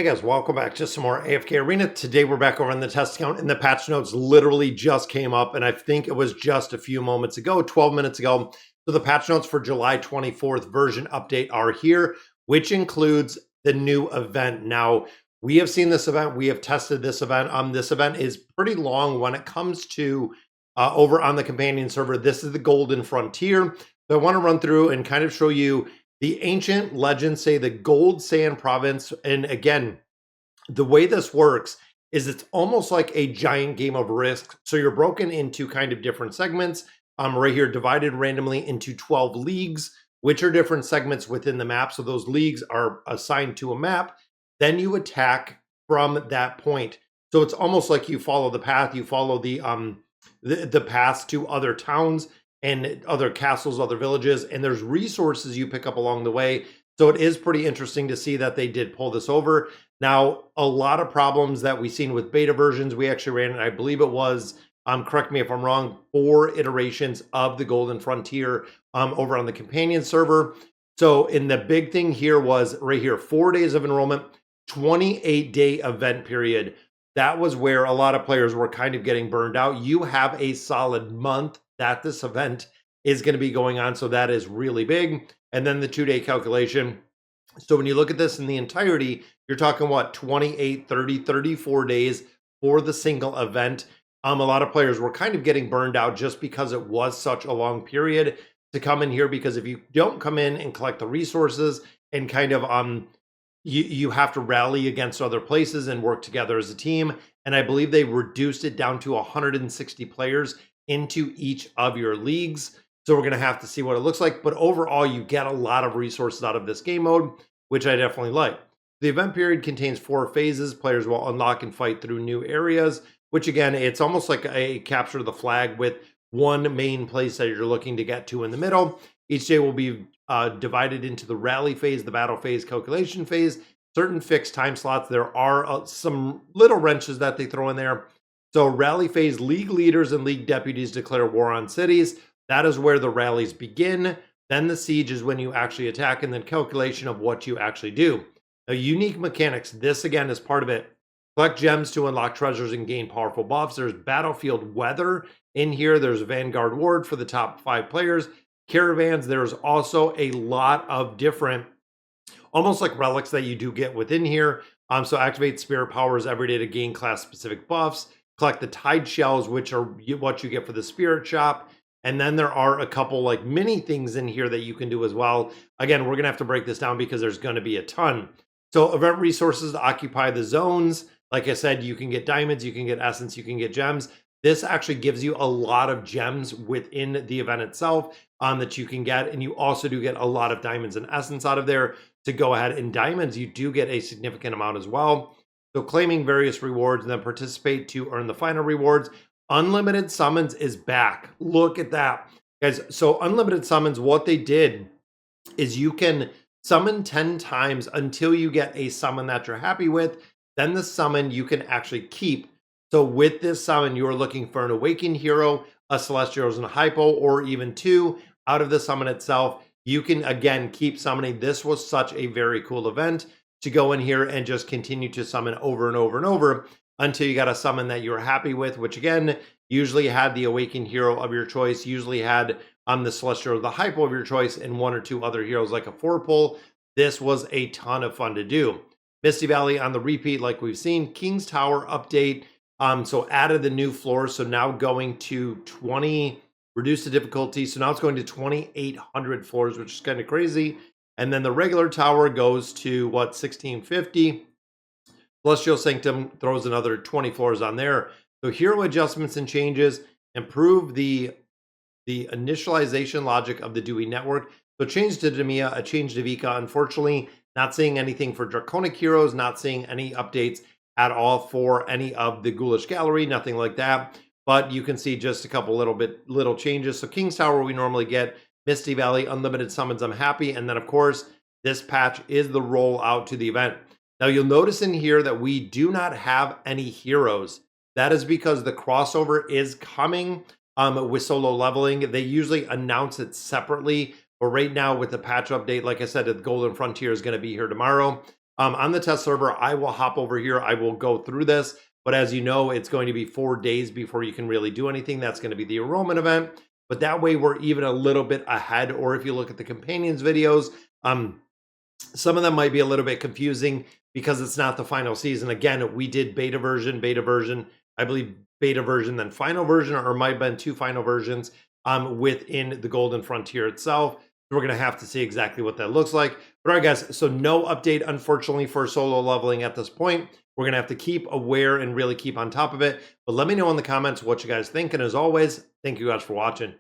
guys, welcome back to some more AFK Arena. Today we're back over on the test account and the patch notes literally just came up, and I think it was just a few moments ago, 12 minutes ago. So the patch notes for July 24th version update are here, which includes the new event. Now, we have seen this event, we have tested this event. This event is pretty long when it comes to over on the companion server. This is the Golden Frontier. So I want to run through and kind of show you the ancient legends say the Gold Sand province. And again, the way this works is it's almost like a giant game of Risk. So you're broken into kind of different segments. Right here, divided randomly into 12 leagues, which are different segments within the map. So those leagues are assigned to a map. Then you attack from that point. So it's almost like you follow the path. You follow the paths to other towns and other castles, other villages, and there's resources you pick up along the way. So it is pretty interesting to see that they did pull this over. Now, a lot of problems that we've seen with beta versions, we actually ran, I believe it was, correct me if I'm wrong, 4 iterations of the Golden Frontier over on the companion server. So, and the big thing here was right here, 4 days of enrollment, 28-day event period. That was where a lot of players were kind of getting burned out. You have a solid month that this event is going to be going on. So that is really big. And then the 2-day calculation. So when you look at this in the entirety, you're talking what, 28, 30, 34 days for the single event. A lot of players were kind of getting burned out just because it was such a long period to come in here, because if you don't come in and collect the resources and kind of you have to rally against other places and work together as a team. And I believe they reduced it down to 160 players into each of your leagues. So we're going to have to see what it looks like. But overall, you get a lot of resources out of this game mode, which I definitely like. The event period contains 4 phases. Players will unlock and fight through new areas, which again, it's almost like a capture the flag with one main place that you're looking to get to in the middle. Each day will be divided into the rally phase, the battle phase, calculation phase, certain fixed time slots. There are some little wrenches that they throw in there. So rally phase, league leaders and league deputies declare war on cities. That is where the rallies begin. Then the siege is when you actually attack, and then calculation of what you actually do. Now, unique mechanics. This again is part of it. Collect gems to unlock treasures and gain powerful buffs. There's battlefield weather in here. There's a Vanguard Ward for the top 5 players. Caravans. There's also a lot of different, almost like relics that you do get within here. So activate spirit powers every day to gain class specific buffs. Collect the tide shells, which are what you get for the spirit shop. And then there are a couple like mini things in here that you can do as well. Again, we're going to have to break this down because there's going to be a ton. So event resources to occupy the zones. Like I said, you can get diamonds, you can get essence, you can get gems. This actually gives you a lot of gems within the event itself that you can get. And you also do get a lot of diamonds and essence out of there to go ahead. In diamonds, you do get a significant amount as well. So claiming various rewards and then participate to earn the final rewards. Unlimited summons is back. Look at that, guys. So unlimited summons, what they did is you can summon 10 times until you get a summon that you're happy with. Then the summon you can actually keep. So with this summon, you are looking for an awakened hero, a celestial, and a Hippo, or even 2 out of the summon itself. You can again keep summoning. This was such a very cool event to go in here and just continue to summon over and over and over until you got a summon that you're happy with, which again, usually had the awakened hero of your choice, usually had the celestial or the Hippo of your choice, and 1 or 2 other heroes like a 4-pull. This was a ton of fun to do. Misty Valley on the repeat, like we've seen. King's Tower update. So added the new floors. So now going to 20, reduce the difficulty. So now it's going to 2,800 floors, which is kind of crazy. And then the regular tower goes to what, 1650. Celestial Sanctum throws another 20 floors on there. So hero adjustments and changes, improve the initialization logic of the Dewey network. So change to Demia, a change to Vika. Unfortunately, not seeing anything for Draconic heroes, not seeing any updates at all for any of the Ghoulish Gallery, nothing like that. But you can see just a couple little changes. So King's Tower, we normally get Misty Valley, unlimited summons, I'm happy. And then of course, this patch is the rollout to the event. Now you'll notice in here that we do not have any heroes. That is because the crossover is coming with solo leveling. They usually announce it separately, but right now with the patch update, like I said, the Golden Frontier is going to be here tomorrow. On the test server, I will hop over here. I will go through this. But as you know, it's going to be 4 days before you can really do anything. That's going to be the enrollment event. But that way we're even a little bit ahead. Or if you look at the companions videos, some of them might be a little bit confusing because it's not the final season. Again, we did beta version, I believe beta version, then final version, or it might have been 2 final versions within the Golden Frontier itself. We're going to have to see exactly what that looks like. But all right, guys, so no update, unfortunately, for solo leveling at this point. We're going to have to keep aware and really keep on top of it. But let me know in the comments what you guys think. And as always, thank you guys for watching.